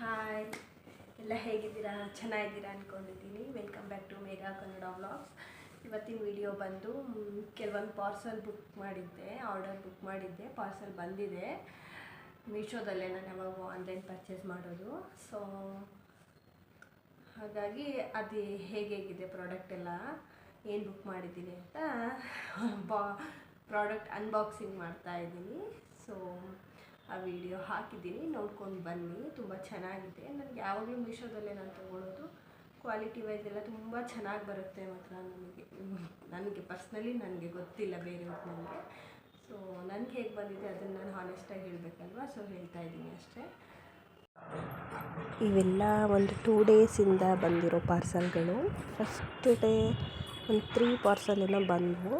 Hi, ಎಲ್ಲ ಹೇಗಿದ್ದೀರಾ? ಚೆನ್ನಾಗಿದ್ದೀರಾ ಅಂದ್ಕೊಂಡಿದ್ದೀನಿ. Welcome back to Megha Kannada vlogs. ಇವತ್ತಿನ ವಿಡಿಯೋ ಬಂದು ಕೆಲವೊಂದು ಪಾರ್ಸಲ್ ಆರ್ಡರ್ ಬುಕ್ ಮಾಡಿದ್ದೆ. ಪಾರ್ಸಲ್ ಬಂದಿದೆ. ಮೀಶೋದಲ್ಲೇ ನಾನು ಯಾವಾಗ ಆನ್ಲೈನ್ ಪರ್ಚೇಸ್ ಮಾಡೋದು. ಸೊ ಹಾಗಾಗಿ ಅದು ಹೇಗಿದೆ ಪ್ರಾಡಕ್ಟ್ ಎಲ್ಲ ಏನು ಬುಕ್ ಮಾಡಿದ್ದೀನಿ ಅಂತ ಪ್ರಾಡಕ್ಟ್ ಅನ್ಬಾಕ್ಸಿಂಗ್ ಮಾಡ್ತಾಯಿದ್ದೀನಿ. ಸೊ ಆ ವಿಡಿಯೋ ಹಾಕಿದ್ದೀನಿ, ನೋಡ್ಕೊಂಡು ಬನ್ನಿ. ತುಂಬ ಚೆನ್ನಾಗಿದೆ. ನನಗೆ ಯಾವಾಗಲೂ ಮೀಶೋದಲ್ಲೇ ನಾನು ತೊಗೊಳ್ಳೋದು. ಕ್ವಾಲಿಟಿ ವೈಸ್ ಎಲ್ಲ ತುಂಬ ಚೆನ್ನಾಗಿ ಬರುತ್ತೆ ಮಾತ್ರ. ನನಗೆ ಪರ್ಸ್ನಲಿ ನನಗೆ ಗೊತ್ತಿಲ್ಲ ಬೇರೆಯವ್ರು ನನಗೆ. ಸೊ ನನಗೆ ಹೇಗೆ ಬಂದಿದೆ ಅದನ್ನು ನಾನು ಹಾನೆಸ್ಟಾಗಿ ಹೇಳಬೇಕಲ್ವ, ಸೊ ಹೇಳ್ತಾ ಇದ್ದೀನಿ ಅಷ್ಟೇ. ಇವೆಲ್ಲ ಒಂದು 2 ಡೇಸಿಂದ ಬಂದಿರೋ ಪಾರ್ಸಲ್ಗಳು. ಫಸ್ಟ್ ಡೇ ಒಂದು 3 ಪಾರ್ಸಲ್ ಬಂದವು.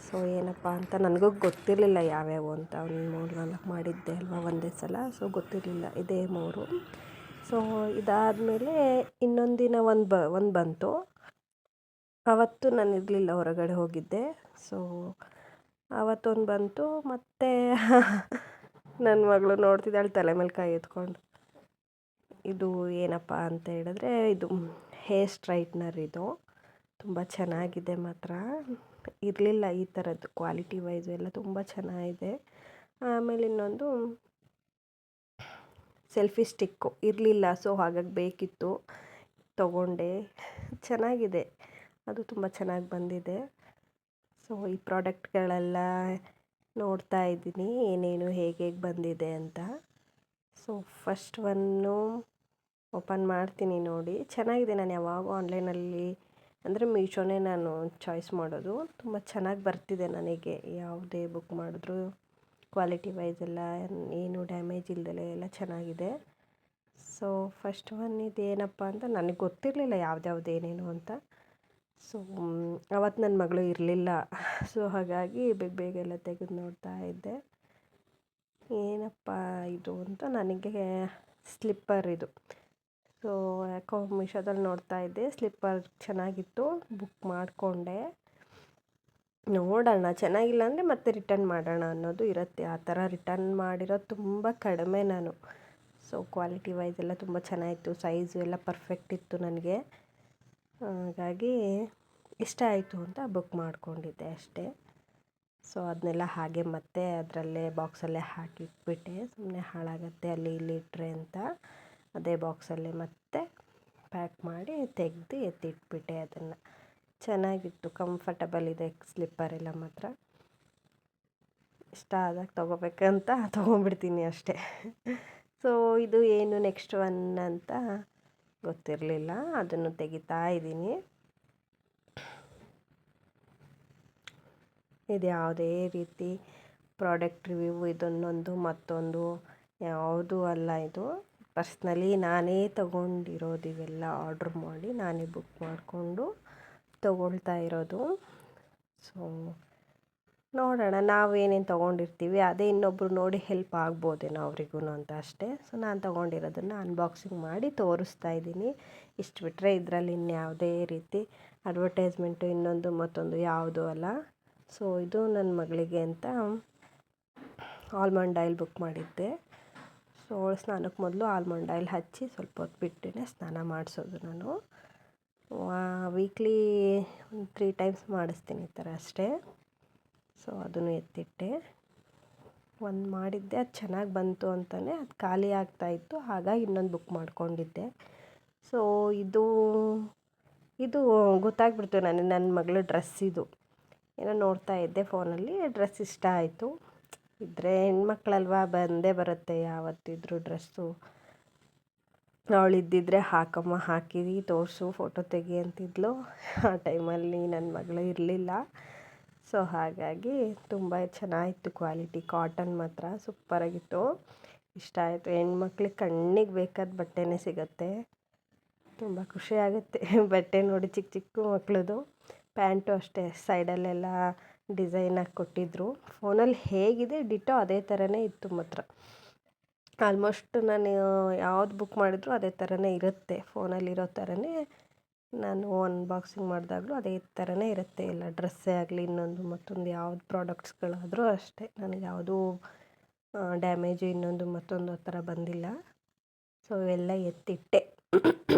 ಸೊ ಏನಪ್ಪ ಅಂತ ನನಗೂ ಗೊತ್ತಿರಲಿಲ್ಲ ಯಾವ್ಯಾವು ಅಂತ. ಒಂದು 3-4 ಮಾಡಿದ್ದೆ ಅಲ್ವಾ ಒಂದೇ ಸಲ, ಸೊ ಗೊತ್ತಿರಲಿಲ್ಲ. ಇದೇ 3. ಸೊ ಇದಾದಮೇಲೆ ಇನ್ನೊಂದು ದಿನ ಒಂದು ಬಂತು. ಆವತ್ತು ನಾನು ಇರಲಿಲ್ಲ, ಹೊರಗಡೆ ಹೋಗಿದ್ದೆ. ಸೊ ಆವತ್ತೊಂದು ಬಂತು. ಮತ್ತು ನನ್ನ ಮಗಳು ನೋಡ್ತಿದ್ದಾಳೆ ತಲೆ ಮೇಲೆ ಕೈ ಎತ್ಕೊಂಡು. ಇದು ಏನಪ್ಪ ಅಂತ ಹೇಳಿದ್ರೆ, ಇದು ಹೇರ್ ಸ್ಟ್ರೈಟ್ನರ್. ಇದು ತುಂಬ ಚೆನ್ನಾಗಿದೆ ಮಾತ್ರ. ಇರಲಿಲ್ಲ ಈ ಥರದ್ದು ಕ್ವಾಲಿಟಿ ವೈಸು ಎಲ್ಲ ತುಂಬ ಚೆನ್ನಾಗಿದೆ. ಆಮೇಲೆ ಇನ್ನೊಂದು ಸೆಲ್ಫಿ ಸ್ಟಿಕ್ಕು ಇರಲಿಲ್ಲ, ಸೊ ಹಾಗಾಗಿ ಬೇಕಿತ್ತು, ತಗೊಂಡೆ. ಚೆನ್ನಾಗಿದೆ, ಅದು ತುಂಬ ಚೆನ್ನಾಗಿ ಬಂದಿದೆ. ಸೊ ಈ ಪ್ರಾಡಕ್ಟ್ಗಳೆಲ್ಲ ನೋಡ್ತಾ ಇದ್ದೀನಿ ಏನೇನು ಹೇಗೆ ಬಂದಿದೆ ಅಂತ. ಸೊ ಫಸ್ಟ್ ಒನ್ನು ಓಪನ್ ಮಾಡ್ತೀನಿ ನೋಡಿ. ಚೆನ್ನಾಗಿದೆ. ನಾನು ಯಾವಾಗೂ ಆನ್ಲೈನಲ್ಲಿ ಅಂದರೆ ಮೀಶೋನೇ ನಾನು ಚಾಯ್ಸ್ ಮಾಡೋದು. ತುಂಬ ಚೆನ್ನಾಗಿ ಬರ್ತಿದೆ ನನಗೆ. ಯಾವುದೇ ಬುಕ್ ಮಾಡಿದ್ರು ಕ್ವಾಲಿಟಿ ವೈಸ್ ಎಲ್ಲ ಏನು ಡ್ಯಾಮೇಜ್ ಇಲ್ದಲೇ ಎಲ್ಲ ಚೆನ್ನಾಗಿದೆ. ಸೊ ಫಸ್ಟ್ ಒನ್ ಇದೇನಪ್ಪ ಅಂತ ನನಗೆ ಗೊತ್ತಿರಲಿಲ್ಲ ಯಾವ್ದ್ಯಾವ್ದು ಏನೇನು ಅಂತ. ಸೊ ಅವತ್ತು ನನ್ನ ಮಗಳು ಇರಲಿಲ್ಲ, ಸೊ ಹಾಗಾಗಿ ಬೇಗ ಎಲ್ಲ ತೆಗೆದು ನೋಡ್ತಾ ಇದ್ದೆ ಏನಪ್ಪ ಇದು ಅಂತ. ನನಗೆ ಸ್ಲಿಪ್ಪರ್ ಇದು. ಸೊ ಯಾಕೋ ಮೀಶೋದಲ್ಲಿ ನೋಡ್ತಾ ಇದ್ದೆ, ಸ್ಲಿಪ್ಪರ್ ಚೆನ್ನಾಗಿತ್ತು, ಬುಕ್ ಮಾಡಿಕೊಂಡೆ. ನೋಡೋಣ, ಚೆನ್ನಾಗಿಲ್ಲ ಅಂದರೆ ಮತ್ತೆ ರಿಟರ್ನ್ ಮಾಡೋಣ ಅನ್ನೋದು ಇರುತ್ತೆ. ಆ ಥರ ರಿಟರ್ನ್ ಮಾಡಿರೋದು ತುಂಬ ಕಡಿಮೆ ನಾನು. ಸೊ ಕ್ವಾಲಿಟಿ ವೈಸ್ ಎಲ್ಲ ತುಂಬ ಚೆನ್ನಾಗಿತ್ತು, ಸೈಜು ಎಲ್ಲ ಪರ್ಫೆಕ್ಟ್ ಇತ್ತು ನನಗೆ. ಹಾಗಾಗಿ ಇಷ್ಟ ಆಯಿತು ಅಂತ ಬುಕ್ ಮಾಡಿಕೊಂಡಿದ್ದೆ ಅಷ್ಟೇ. ಸೊ ಅದನ್ನೆಲ್ಲ ಹಾಗೆ ಮತ್ತೆ ಅದರಲ್ಲೇ ಬಾಕ್ಸಲ್ಲೇ ಹಾಕಿಟ್ಬಿಟ್ಟೆ. ಸುಮ್ಮನೆ ಹಾಳಾಗತ್ತೆ ಅಲ್ಲಿ ಇಲ್ಲಿ ಇಟ್ಟರೆ ಅಂತ ಅದೇ ಬಾಕ್ಸಲ್ಲೇ ಮತ್ತೆ ಪ್ಯಾಕ್ ಮಾಡಿ ತೆಗೆದು ಎತ್ತಿಟ್ಬಿಟ್ಟೆ ಅದನ್ನು. ಚೆನ್ನಾಗಿತ್ತು, ಕಂಫರ್ಟಬಲ್ ಇದೆ ಸ್ಲಿಪ್ಪರ್ ಎಲ್ಲ ಮಾತ್ರ. ಇಷ್ಟ ಆದಾಗ ತೊಗೋಬೇಕಂತ ತೊಗೊಂಡ್ಬಿಡ್ತೀನಿ ಅಷ್ಟೇ. ಸೊ ಇದು ಏನು ನೆಕ್ಸ್ಟ್ ಒನ್ ಅಂತ ಗೊತ್ತಿರಲಿಲ್ಲ, ಅದನ್ನು ತೆಗಿತಾ ಇದ್ದೀನಿ. ಇದು ಯಾವುದೇ ರೀತಿ ಪ್ರಾಡಕ್ಟ್ ರಿವ್ಯೂ ಇದನ್ನೊಂದು ಮತ್ತೊಂದು ಯಾವುದೂ ಅಲ್ಲ. ಇದು ಪರ್ಸ್ನಲಿ ನಾನೇ ತೊಗೊಂಡಿರೋದು. ಇವೆಲ್ಲ ಆರ್ಡ್ರ್ ಮಾಡಿ ನಾನೇ ಬುಕ್ ಮಾಡಿಕೊಂಡು ತೊಗೊಳ್ತಾ ಇರೋದು. ಸೊ ನೋಡೋಣ, ನಾವೇನೇನು ತೊಗೊಂಡಿರ್ತೀವಿ ಅದೇ ಇನ್ನೊಬ್ಬರು ನೋಡಿ ಹೆಲ್ಪ್ ಆಗ್ಬೋದೇನೋ ಅವ್ರಿಗೂ ಅಂತ ಅಷ್ಟೇ. ಸೊ ನಾನು ತೊಗೊಂಡಿರೋದನ್ನು ಅನ್ಬಾಕ್ಸಿಂಗ್ ಮಾಡಿ ತೋರಿಸ್ತಾ ಇದ್ದೀನಿ. ಇಷ್ಟು ಬಿಟ್ಟರೆ ಇದರಲ್ಲಿ ಇನ್ಯಾವುದೇ ರೀತಿ ಅಡ್ವರ್ಟೈಸ್ಮೆಂಟು ಇನ್ನೊಂದು ಮತ್ತೊಂದು ಯಾವುದೂ ಅಲ್ಲ. ಸೊ ಇದು ನನ್ನ ಮಗಳಿಗೆ ಅಂತ ಆಲ್ಮಂಡ್ ಆಯಿಲ್ ಬುಕ್ ಮಾಡಿದ್ದೆ. ಸೊ ಸ್ನಾನಕ್ಕೆ ಮೊದಲು ಆಲ್ಮಂಡ್ ಆಯಿಲ್ ಹಚ್ಚಿ ಸ್ವಲ್ಪ ಹೊತ್ತು ಬಿಟ್ಟೇ ಸ್ನಾನ ಮಾಡಿಸೋದು ನಾನು. ವೀಕ್ಲಿ ಒಂದು 3 ಟೈಮ್ಸ್ ಮಾಡಿಸ್ತೀನಿ ಈ ಥರ ಅಷ್ಟೇ. ಸೊ ಅದನ್ನು ಎತ್ತಿಟ್ಟೆ. ಒಂದು ಮಾಡಿದ್ದೆ, ಅದು ಚೆನ್ನಾಗಿ ಬಂತು ಅಂತಲೇ ಅದು ಖಾಲಿ ಆಗ್ತಾಯಿತ್ತು, ಹಾಗಾಗಿ ಇನ್ನೊಂದು ಬುಕ್ ಮಾಡ್ಕೊಂಡಿದ್ದೆ. ಸೊ ಇದು ಗೊತ್ತಾಗ್ಬಿಡ್ತು ನನ್ನ ಮಗಳು ಡ್ರೆಸ್. ಇದು ಏನೋ ನೋಡ್ತಾ ಇದ್ದೆ ಫೋನಲ್ಲಿ, ಡ್ರೆಸ್ ಇಷ್ಟ ಆಯಿತು. ಇದ್ದರೆ ಹೆಣ್ಮಕ್ಳಲ್ವ, ಬಂದೇ ಬರುತ್ತೆ ಯಾವತ್ತಿದ್ರೂ ಡ್ರೆಸ್ಸು. ಅವಳಿದ್ದಿದ್ರೆ ಹಾಕಮ್ಮ, ಹಾಕಿರಿ, ತೋರಿಸು, ಫೋಟೋ ತೆಗಿ ಅಂತಿದ್ಲು. ಆ ಟೈಮಲ್ಲಿ ನನ್ನ ಮಗಳು ಇರಲಿಲ್ಲ. ಸೊ ಹಾಗಾಗಿ ತುಂಬ ಚೆನ್ನಾಗಿತ್ತು ಕ್ವಾಲಿಟಿ. ಕಾಟನ್ ಮಾತ್ರ ಸೂಪರಾಗಿತ್ತು, ಇಷ್ಟ ಆಯಿತು. ಹೆಣ್ಮಕ್ಳಿಗೆ ಕಣ್ಣಿಗೆ ಬೇಕಾದ ಬಟ್ಟೆನೇ ಸಿಗುತ್ತೆ. ತುಂಬ ಖುಷಿಯಾಗುತ್ತೆ ಬಟ್ಟೆ ನೋಡಿ. ಚಿಕ್ಕ ಚಿಕ್ಕ ಮಕ್ಕಳದು ಪ್ಯಾಂಟು ಅಷ್ಟೇ, ಸೈಡಲ್ಲೆಲ್ಲ ಡಿಸೈನಾಗಿ ಕೊಟ್ಟಿದ್ದರು. ಫೋನಲ್ಲಿ ಹೇಗಿದೆ ಡಿಟೋ ಅದೇ ಥರನೇ ಇತ್ತು ಮಾತ್ರ. ಆಲ್ಮೋಸ್ಟ್ ನಾನು ಯಾವ್ದು ಬುಕ್ ಮಾಡಿದ್ರು ಅದೇ ಥರನೇ ಇರುತ್ತೆ, ಫೋನಲ್ಲಿರೋ ಥರನೇ. ನಾನು ಅನ್ಬಾಕ್ಸಿಂಗ್ ಮಾಡಿದಾಗಲೂ ಅದೇ ಥರನೇ ಇರುತ್ತೆ. ಎಲ್ಲ ಡ್ರೆಸ್ಸೇ ಆಗಲಿ ಇನ್ನೊಂದು ಮತ್ತೊಂದು ಯಾವ್ದು ಪ್ರಾಡಕ್ಟ್ಸ್ಗಳಾದರೂ ಅಷ್ಟೇ, ನನಗೆ ಯಾವುದೂ ಡ್ಯಾಮೇಜು ಇನ್ನೊಂದು ಮತ್ತೊಂದು ಆ ಥರ ಬಂದಿಲ್ಲ. ಸೊ ಇವೆಲ್ಲ ಎತ್ತಿಟ್ಟೆ.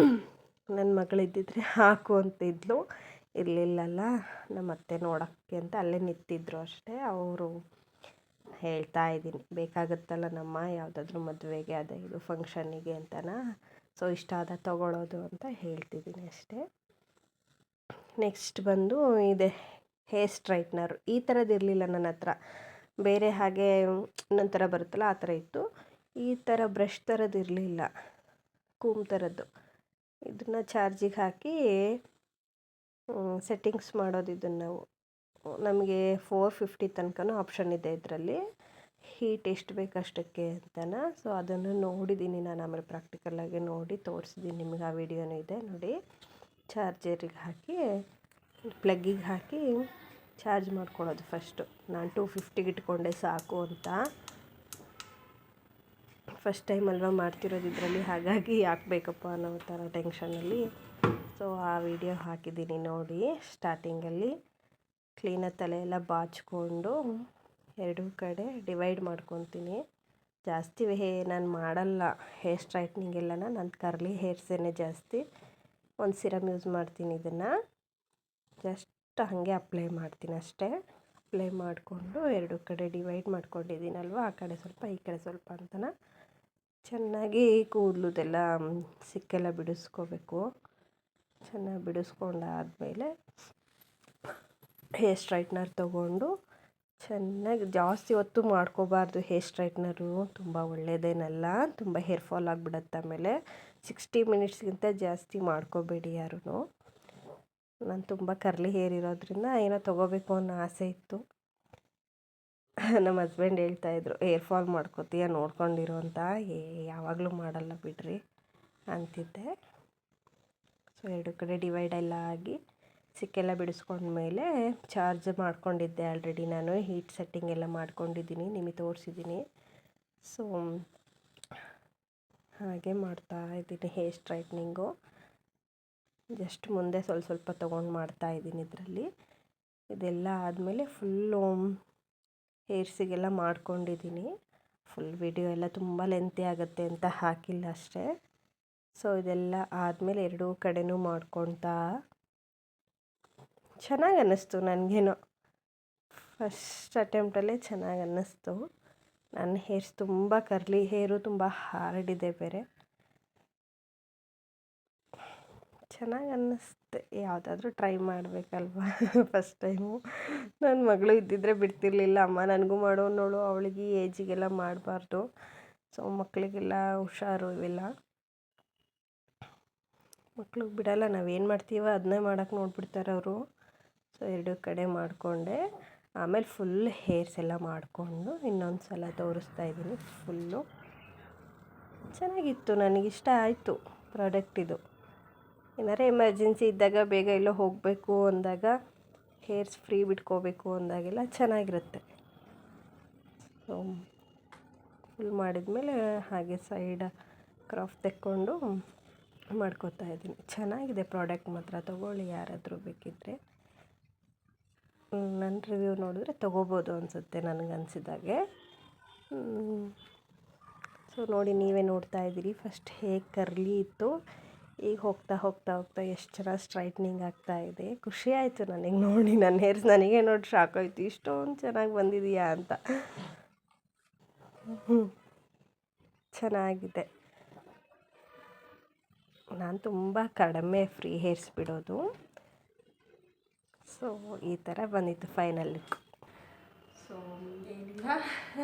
ನನ್ನ ಮಗಳಿದ್ದಿದ್ರೆ ಹಾಕು ಅಂತಿದ್ಲು, ಇರಲಿಲ್ಲಲ್ಲ ನಮ್ಮ ಅತ್ತೆ ನೋಡೋಕ್ಕೆ ಅಂತ ಅಲ್ಲೇ ನಿಂತಿದ್ರು ಅಷ್ಟೇ. ಅವರು ಹೇಳ್ತಾ ಇದ್ದೀನಿ ಬೇಕಾಗುತ್ತಲ್ಲ ನಮ್ಮ ಯಾವುದಾದ್ರೂ ಮದುವೆಗೆ ಅದೇ ಇದು ಫಂಕ್ಷನ್ನಿಗೆ ಅಂತನಾ, ಸೊ ಇಷ್ಟ ಆದ ತೊಗೊಳ್ಳೋದು ಅಂತ ಹೇಳ್ತಿದ್ದೀನಿ ಅಷ್ಟೇ. ನೆಕ್ಸ್ಟ್ ಬಂದು ಇದೆ ಹೇರ್ ಸ್ಟ್ರೈಟ್ನರು. ಈ ಥರದ್ದು ಇರಲಿಲ್ಲ ನನ್ನ ಹತ್ರ, ಬೇರೆ ಹಾಗೆ ಇನ್ನೊಂದು ಥರ ಬರುತ್ತಲ್ಲ ಆ ಥರ ಇತ್ತು. ಈ ಥರ ಬ್ರಷ್ ಥರದ್ದು ಇರಲಿಲ್ಲ, ಕೂಮ್ ಥರದ್ದು. ಇದನ್ನು ಚಾರ್ಜಿಗೆ ಹಾಕಿ ಸೆಟ್ಟಿಂಗ್ಸ್ ಮಾಡೋದು. ಇದನ್ನು ನಾವು ನಮಗೆ 450 ತನಕನೂ ಆಪ್ಷನ್ ಇದೆ ಇದರಲ್ಲಿ, ಹೀಟ್ ಎಷ್ಟು ಬೇಕಷ್ಟಕ್ಕೆ ಅಂತನಾ. ಸೊ ಅದನ್ನು ನೋಡಿದ್ದೀನಿ ನಾನು, ಆಮೇಲೆ ಪ್ರಾಕ್ಟಿಕಲಾಗಿ ನೋಡಿ ತೋರಿಸಿದ್ದೀನಿ ನಿಮಗೆ, ಆ ವಿಡಿಯೋನೂ ಇದೆ ನೋಡಿ. ಚಾರ್ಜರಿಗೆ ಹಾಕಿ ಪ್ಲಗ್ಗಿಗೆ ಹಾಕಿ ಚಾರ್ಜ್ ಮಾಡ್ಕೊಳ್ಳೋದು ಫಸ್ಟು. ನಾನು 250ಗೆ ಇಟ್ಕೊಂಡೆ ಸಾಕು ಅಂತ, ಫಸ್ಟ್ ಟೈಮ್ ಅಲ್ವಾ ಮಾಡ್ತಿರೋದು ಇದರಲ್ಲಿ, ಹಾಗಾಗಿ ಯಾಕೆ ಬೇಕಪ್ಪ ಅನ್ನೋ ಥರ ಟೆನ್ಷನಲ್ಲಿ. ಸೊ ಆ ವಿಡಿಯೋ ಹಾಕಿದ್ದೀನಿ ನೋಡಿ. ಸ್ಟಾರ್ಟಿಂಗಲ್ಲಿ ಕ್ಲೀನಾಗಿ ತಲೆ ಎಲ್ಲ ಬಾಚಿಕೊಂಡು ಎರಡೂ ಕಡೆ ಡಿವೈಡ್ ಮಾಡ್ಕೊತೀನಿ. ಜಾಸ್ತಿ ನಾನು ಮಾಡಲ್ಲ ಹೇರ್ ಸ್ಟ್ರೈಟ್ನಿಂಗ್ ಎಲ್ಲನ, ನನ್ನ ಕರ್ಲಿ ಹೇರ್ಸೇನೆ ಜಾಸ್ತಿ. ಒಂದು ಸಿರಮ್ ಯೂಸ್ ಮಾಡ್ತೀನಿ, ಇದನ್ನು ಜಸ್ಟ್ ಹಾಗೆ ಅಪ್ಲೈ ಮಾಡ್ತೀನಿ ಅಷ್ಟೇ. ಅಪ್ಲೈ ಮಾಡಿಕೊಂಡು ಎರಡೂ ಕಡೆ ಡಿವೈಡ್ ಮಾಡ್ಕೊಂಡಿದ್ದೀನಲ್ವ, ಆ ಕಡೆ ಸ್ವಲ್ಪ ಈ ಕಡೆ ಸ್ವಲ್ಪ ಅಂತನ ಚೆನ್ನಾಗಿ ಕೂದಲುದೆಲ್ಲ ಸಿಕ್ಕೆಲ್ಲ ಬಿಡಿಸ್ಕೋಬೇಕು. ಚೆನ್ನಾಗಿ ಬಿಡಿಸ್ಕೊಂಡಾದಮೇಲೆ ಹೇರ್ ಸ್ಟ್ರೈಟ್ನರ್ ತೊಗೊಂಡು ಚೆನ್ನಾಗಿ, ಜಾಸ್ತಿ ಹೊತ್ತು ಮಾಡ್ಕೋಬಾರ್ದು ಹೇರ್ ಸ್ಟ್ರೈಟ್ನರು, ತುಂಬ ಒಳ್ಳೆಯದೇನಲ್ಲ, ತುಂಬ ಹೇರ್ ಫಾಲ್ ಆಗಿಬಿಡತ್ತೆ ಆಮೇಲೆ. 60 ಮಿನಿಟ್ಸ್ಗಿಂತ ಜಾಸ್ತಿ ಮಾಡ್ಕೋಬೇಡಿ ಯಾರೂ. ನಾನು ತುಂಬ ಕರ್ಲಿ ಹೇರ್ ಇರೋದ್ರಿಂದ ಏನೋ ತೊಗೋಬೇಕು ಅನ್ನೋ ಆಸೆ ಇತ್ತು. ನಮ್ಮ ಹಸ್ಬೆಂಡ್ ಹೇಳ್ತಾಯಿದ್ರು ಹೇರ್ ಫಾಲ್ ಮಾಡ್ಕೋತೀಯ ನೋಡ್ಕೊಂಡಿರೋ ಅಂತ. ಯಾವಾಗಲೂ ಮಾಡಲ್ಲ ಬಿಡ್ರಿ ಅಂತಿದ್ದೆ. ಸೊ ಎರಡು ಕಡೆ ಡಿವೈಡ್ ಎಲ್ಲ ಆಗಿ ಸಿಕ್ಕೆಲ್ಲ ಬಿಡಿಸ್ಕೊಂಡ್ಮೇಲೆ ಚಾರ್ಜ್ ಮಾಡ್ಕೊಂಡಿದ್ದೆ ಆಲ್ರೆಡಿ ನಾನು, ಹೀಟ್ ಸೆಟ್ಟಿಂಗ್ ಎಲ್ಲ ಮಾಡ್ಕೊಂಡಿದ್ದೀನಿ, ನಿಮಗೆ ತೋರಿಸಿದ್ದೀನಿ. ಸೊ ಹಾಗೆ ಮಾಡ್ತಾ ಇದ್ದೀನಿ ಹೇರ್ ಸ್ಟ್ರೈಟ್ನಿಂಗು. ಜಸ್ಟ್ ಮುಂದೆ ಸ್ವಲ್ಪ ಸ್ವಲ್ಪ ತೊಗೊಂಡು ಮಾಡ್ತಾಯಿದ್ದೀನಿ ಇದರಲ್ಲಿ. ಇದೆಲ್ಲ ಆದಮೇಲೆ ಫುಲ್ಲು ಹೇರ್ಸಿಗೆಲ್ಲ ಮಾಡ್ಕೊಂಡಿದ್ದೀನಿ. ಫುಲ್ ವಿಡಿಯೋ ಎಲ್ಲ ತುಂಬ ಲೆಂತಿ ಆಗುತ್ತೆ ಅಂತ ಹಾಕಿಲ್ಲ ಅಷ್ಟೇ. ಸೊ ಇದೆಲ್ಲ ಆದಮೇಲೆ ಎರಡೂ ಕಡೆನೂ ಮಾಡ್ಕೊತಾ ಚೆನ್ನಾಗಿ ಅನ್ನಿಸ್ತು ನನಗೇನೋ. ಫಸ್ಟ್ ಅಟೆಂಪ್ಟಲ್ಲೇ ಚೆನ್ನಾಗಿ ಅನ್ನಿಸ್ತು. ನನ್ನ ಹೇರ್ಸ್ ತುಂಬ ಕರ್ಲಿ ಹೇರು, ತುಂಬ ಹಾರ್ಡ್ ಇದೆ ಬೇರೆ. ಚೆನ್ನಾಗಿ ಅನ್ನಿಸ್ತೆ, ಯಾವುದಾದ್ರೂ ಟ್ರೈ ಮಾಡಬೇಕಲ್ವ ಫಸ್ಟ್ ಟೈಮು. ನನ್ನ ಮಗಳು ಇದ್ದಿದ್ದರೆ ಬಿಡ್ತಿರ್ಲಿಲ್ಲ, ಅಮ್ಮ ನನಗೂ ಮಾಡೋ ನೋಡು, ಅವಳಿಗೆ ಈ ಏಜಿಗೆಲ್ಲ ಮಾಡಬಾರ್ದು, ಸೊ ಮಕ್ಕಳಿಗೆಲ್ಲ ಹುಷಾರು ಇವೆಲ್ಲ. ಮಕ್ಳಿಗೆ ಬಿಡಲ್ಲ, ನಾವೇನು ಮಾಡ್ತೀವೋ ಅದನ್ನೇ ಮಾಡೋಕ್ಕೆ ನೋಡ್ಬಿಡ್ತಾರೆ ಅವರು. ಸೊ ಎರಡೂ ಕಡೆ ಮಾಡಿಕೊಂಡೆ, ಆಮೇಲೆ ಫುಲ್ ಹೇರ್ಸ್ ಎಲ್ಲ ಮಾಡಿಕೊಂಡು ಇನ್ನೊಂದು ಸಲ ತೋರಿಸ್ತಾ ಇದ್ದೀನಿ. ಫುಲ್ಲು ಚೆನ್ನಾಗಿತ್ತು, ನನಗಿಷ್ಟ ಆಯಿತು ಪ್ರಾಡಕ್ಟ್ ಇದು. ಏನಾರು ಎಮರ್ಜೆನ್ಸಿ ಇದ್ದಾಗ, ಬೇಗ ಎಲ್ಲೋ ಹೋಗಬೇಕು ಅಂದಾಗ, ಹೇರ್ಸ್ ಫ್ರೀ ಬಿಟ್ಕೋಬೇಕು ಅಂದಾಗೆಲ್ಲ ಚೆನ್ನಾಗಿರುತ್ತೆ. ಸೊ ಫುಲ್ ಮಾಡಿದ್ಮೇಲೆ ಹಾಗೆ ಸೈಡ್ ಕ್ರಾಫ್ ತೆಕ್ಕೊಂಡು ಮಾಡ್ಕೋತಾ ಇದ್ದೀನಿ. ಚೆನ್ನಾಗಿದೆ ಪ್ರಾಡಕ್ಟ್ ಮಾತ್ರ, ತೊಗೊಳ್ಳಿ ಯಾರಾದರೂ ಬೇಕಿದ್ದರೆ. ನನ್ನ ರಿವ್ಯೂ ನೋಡಿದ್ರೆ ತೊಗೋಬೋದು ಅನಿಸುತ್ತೆ ನನಗನ್ಸಿದಾಗೆ. ಸೊ ನೋಡಿ, ನೀವೇ ನೋಡ್ತಾ ಇದ್ದೀರಿ ಫಸ್ಟ್ ಹೇಗೆ ಕರ್ಲಿ ಇತ್ತು, ಈಗ ಹೋಗ್ತಾ ಹೋಗ್ತಾ ಹೋಗ್ತಾ ಎಷ್ಟು ಚೆನ್ನಾಗಿ ಸ್ಟ್ರೈಟ್ನಿಂಗ್ ಆಗ್ತಾಯಿದೆ. ಖುಷಿ ಆಯಿತು ನನಗೆ ನೋಡಿ, ನನ್ನ ಹೇರ್ಸ್ ನನಗೆ ನೋಡಿ ಶಾಕ್ ಆಯಿತು, ಇಷ್ಟೊಂದು ಚೆನ್ನಾಗಿ ಬಂದಿದೆಯಾ ಅಂತ. ಚೆನ್ನಾಗಿದೆ. ನಾನು ತುಂಬ ಕಡಿಮೆ ಫ್ರೀ ಹೇರ್ಸ್ ಬಿಡೋದು. ಸೊ ಈ ಥರ ಬಂದಿತ್ತು ಫೈನಲ್ ಲುಕ್. ಸೊ ಏನಿಲ್ಲ,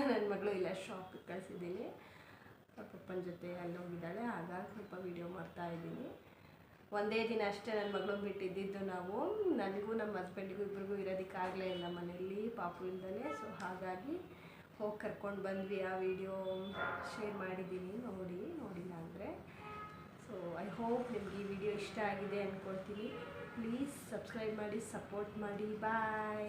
ನನ್ನ ಮಗಳು ಇಲ್ಲ ಶಾಪಿಗೆ ಕಳಿಸಿದ್ದೀನಿ, ಪಪ್ಪನ ಜೊತೆ ಅಲ್ಲಿ ಹೋಗಿದ್ದಾಳೆ, ಹಾಗಾಗಿ ಸ್ವಲ್ಪ ವೀಡಿಯೋ ಮಾಡ್ತಾಯಿದ್ದೀನಿ. ಒಂದೇ ದಿನ ಅಷ್ಟೇ ನನ್ನ ಮಗಳು ಬಿಟ್ಟಿದ್ದಿದ್ದು ನಾವು, ನನಗೂ ನಮ್ಮ ಹಸ್ಬೆಂಡಿಗೂ ಇಬ್ಬರಿಗೂ ಇರೋದಕ್ಕಾಗಲೇ ಇಲ್ಲ ಮನೆಯಲ್ಲಿ ಪಾಪು ಇಲ್ದಲೇ. ಸೊ ಹಾಗಾಗಿ ಹೋಗಿ ಕರ್ಕೊಂಡು ಬಂದ್ವಿ. ಆ ವಿಡಿಯೋ ಶೇರ್ ಮಾಡಿದ್ದೀನಿ, ನೋಡಿಲ್ಲ ಅಂದರೆ. ಸೊ ಐ ಹೋಪ್ ನಿಮಗೆ ಈ ವಿಡಿಯೋ ಇಷ್ಟ ಆಗಿದೆ ಅಂದ್ಕೊಳ್ತೀನಿ. ಪ್ಲೀಸ್ ಸಬ್ಸ್ಕ್ರೈಬ್ ಮಾಡಿ, ಸಪೋರ್ಟ್ ಮಾಡಿ. ಬಾಯ್.